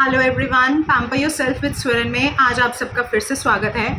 Hello everyone, pamper yourself with Swaran में आज आप सबका फिर से स्वागत है।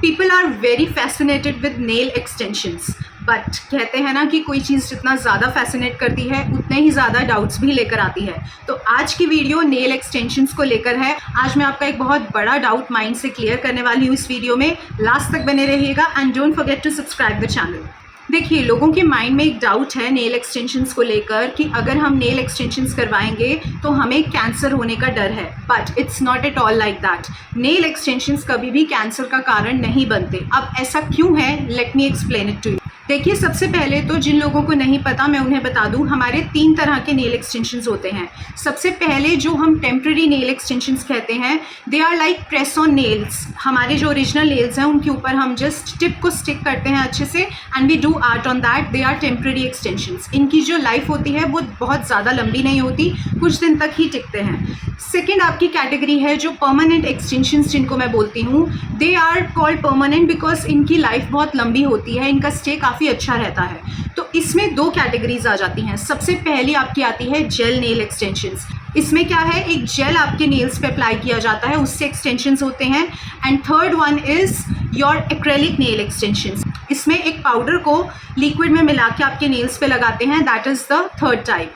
People are very fascinated with nail extensions, but कहते हैं ना कि कोई चीज़ जितना ज़्यादा फैसिनेट करती है उतने ही ज़्यादा डाउट्स भी लेकर आती है। तो आज की वीडियो नेल एक्सटेंशंस को लेकर है। आज मैं आपका एक बहुत बड़ा डाउट माइंड से क्लियर करने वाली हूँ इस वीडियो में। लास्ट तक बने रहिएगा and don't forget to subscribe the channel. देखिए, लोगों के माइंड में एक डाउट है नेल एक्सटेंशंस को लेकर कि अगर हम नेल एक्सटेंशंस करवाएंगे तो हमें कैंसर होने का डर है, but it's not at all like that. Nail extensions कभी भी कैंसर का कारण नहीं बनते। अब ऐसा क्यों है, let me explain it to you. देखिए, सबसे पहले तो जिन लोगों को नहीं पता मैं उन्हें बता दूं, हमारे 3 तरह के नेल एक्सटेंशंस होते हैं। सबसे पहले जो हम टेम्पररी नेल एक्सटेंशंस कहते हैं, they are like press on nails. हमारे जो ओरिजिनल नेल्स हैं उनके ऊपर हम जस्ट टिप को स्टिक करते हैं अच्छे से and we do art on that. They are temporary extensions. इनकी जो लाइफ होती है वो बहुत ज़्यादा लंबी नहीं होती, कुछ दिन तक ही टिकते हैं। सेकेंड आपकी कैटेगरी है जो परमानेंट एक्सटेंशंस, जिनको मैं बोलती हूँ। They are called permanent because इनकी लाइफ बहुत लंबी होती है, इनका स्टे काफ़ी अच्छा रहता है। तो इसमें 2 कैटेगरीज आ जाती हैं। सबसे पहली आपकी आती है जेल नेल एक्सटेंशंस। इसमें क्या है, एक जेल आपके नेल्स पे अप्लाई किया जाता है, उससे एक्सटेंशंस होते हैं। And third one is your acrylic nail extensions. इसमें एक पाउडर को लिक्विड में मिला के आपके नेल्स पे लगाते हैं, that is the third type.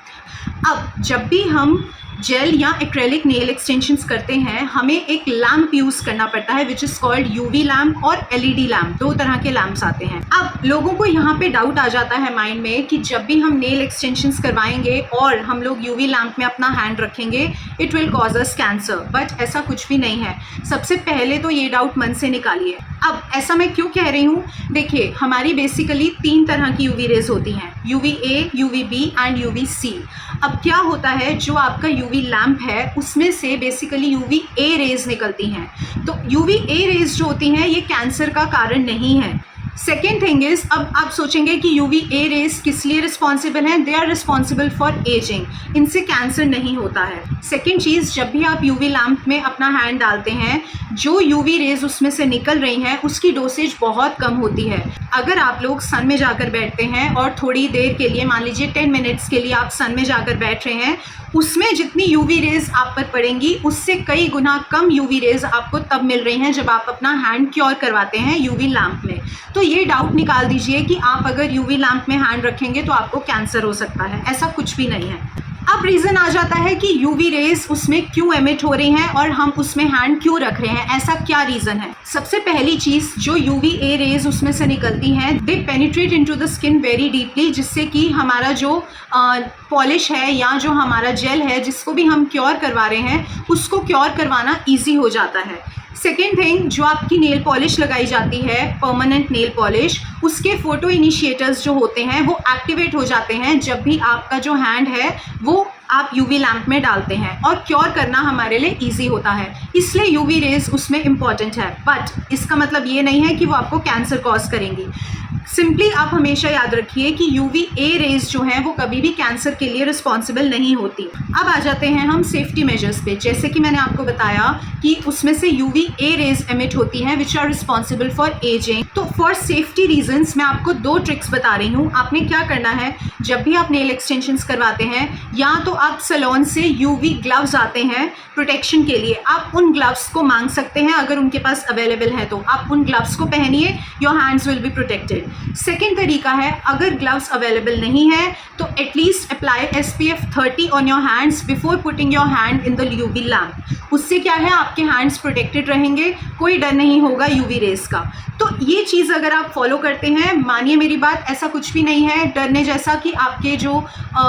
अब जब भी हम जेल या एक्रेलिक नेल एक्सटेंशंस करते हैं, हमें एक लैम्प यूज़ करना पड़ता है which is called UV lamp और एलईडी लैम्प। 2 तरह के लैम्प्स आते हैं। अब लोगों को यहाँ पे डाउट आ जाता है माइंड में कि जब भी हम नेल एक्सटेंशंस करवाएंगे और हम लोग यूवी लैम्प में अपना हैंड रखेंगे, it will cause us cancer. But ऐसा कुछ भी नहीं है। सबसे पहले तो ये डाउट मन से निकालिए। अब ऐसा मैं क्यों कह रही हूँ, देखिए, हमारी बेसिकली 3 तरह की यूवी रेज होती हैं, UV A, UV B and UV C. अब क्या होता है, जो आपका यूवी लैम्प है उसमें से बेसिकली यूवी ए रेज निकलती हैं। तो यूवी ए रेज जो होती हैं ये कैंसर का कारण नहीं है। सेकेंड थिंग इज, अब आप सोचेंगे कि यूवी ए रेज किस लिए रिस्पॉन्सिबल हैं। They are responsible for ageing. इनसे कैंसर नहीं होता है। सेकेंड चीज़, जब भी आप यूवी लैम्प में अपना हैंड डालते हैं, जो यूवी रेज उसमें से निकल रही हैं उसकी डोसेज बहुत कम होती है। अगर आप लोग सन में जाकर बैठते हैं और थोड़ी देर के लिए, मान लीजिए 10 मिनट्स के लिए आप सन में जाकर बैठ रहे हैं, उसमें जितनी यूवी रेज आप पर पड़ेंगी उससे कई गुना कम यूवी रेज आपको तब मिल रही हैं जब आप अपना हैंड क्योर करवाते हैं यूवी लैम्प में। तो ये डाउट निकाल दीजिए कि आप अगर यूवी लैम्प में हैंड रखेंगे तो आपको कैंसर हो सकता है। ऐसा कुछ भी नहीं है। अब रीज़न आ जाता है कि यूवी रेज उसमें क्यों एमिट हो रही हैं और हम उसमें हैंड क्यों रख रहे हैं, ऐसा क्या रीज़न है। सबसे पहली चीज़, जो यूवी ए रेज उसमें से निकलती हैं, they penetrate into the skin very deeply, जिससे कि हमारा जो पॉलिश है या जो हमारा जेल है जिसको भी हम क्योर करवा रहे हैं उसको क्योर करवाना ईजी हो जाता है। सेकेंड थिंग, जो आपकी नेल पॉलिश लगाई जाती है, परमानेंट नेल पॉलिश, उसके फोटो इनिशिएटर्स जो होते हैं वो एक्टिवेट हो जाते हैं जब भी आपका जो हैंड है वो आप यूवी लैम्प में डालते हैं, और क्योर करना हमारे लिए इजी होता है। इसलिए यूवी रेज उसमें इम्पॉर्टेंट है, बट इसका मतलब ये नहीं है कि वो आपको कैंसर कॉज करेंगी। सिंपली आप हमेशा याद रखिए कि यूवी ए रेज जो हैं वो कभी भी कैंसर के लिए रिस्पॉन्सिबल नहीं होती। अब आ जाते हैं हम सेफ्टी मेजर्स पे। जैसे कि मैंने आपको बताया कि उसमें से यूवी ए रेज एमिट होती हैं which are responsible for ageing. तो फॉर सेफ्टी रीजंस मैं आपको 2 ट्रिक्स बता रही हूँ। आपने क्या करना है, जब भी आप नेल एक्सटेंशंस करवाते हैं, या तो आप सैलून से यूवी ग्लव्स आते हैं प्रोटेक्शन के लिए, आप उन ग्लव्स को मांग सकते हैं। अगर उनके पास अवेलेबल है तो आप उन ग्लव्स को पहनिए, your hands will be protected. Second तरीका है, अगर ग्लव्स अवेलेबल नहीं है तो at least apply SPF 30 on your hands before putting your hand in the UV lamp. उससे क्या है, आपके हैंड्स प्रोटेक्टेड रहेंगे, कोई डर नहीं होगा यूवी रेज का। तो ये चीज़ अगर आप फॉलो करते हैं, मानिए मेरी बात, ऐसा कुछ भी नहीं है डरने जैसा कि आपके जो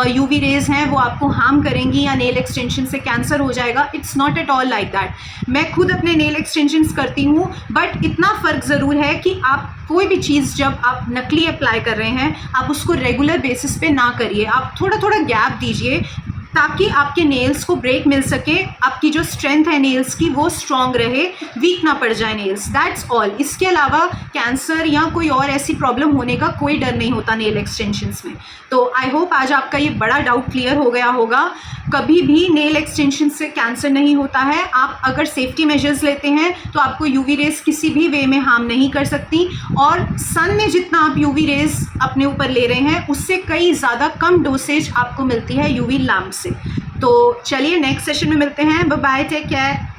यूवी रेज हैं वो आपको हार्म करेंगी या नेल एक्सटेंशन से कैंसर हो जाएगा। It's not at all like that. मैं खुद अपने नेल एक्सटेंशंस करती हूँ, बट इतना फ़र्क ज़रूर है कि आप कोई भी चीज़ जब आप नकली अप्लाई कर रहे हैं, आप उसको रेगुलर बेसिस पे ना करिए। आप थोड़ा थोड़ा गैप दीजिए ताकि आपके नेल्स को ब्रेक मिल सके, आपकी जो स्ट्रेंथ है नेल्स की वो स्ट्रॉन्ग रहे, वीक ना पड़ जाए नेल्स। That's all. इसके अलावा कैंसर या कोई और ऐसी प्रॉब्लम होने का कोई डर नहीं होता नेल एक्सटेंशंस में। तो आई होप आज आपका ये बड़ा डाउट क्लियर हो गया होगा। कभी भी नेल एक्सटेंशन से कैंसर नहीं होता है। आप अगर सेफ्टी मेजर्स लेते हैं तो आपको यूवी रेज किसी भी वे में हार्म नहीं कर सकती, और सन में जितना आप यूवी रेज अपने ऊपर ले रहे हैं उससे कई ज़्यादा कम डोसेज आपको मिलती है यूवी लैम्प से। तो चलिए नेक्स्ट सेशन में मिलते हैं। Bye bye, take care.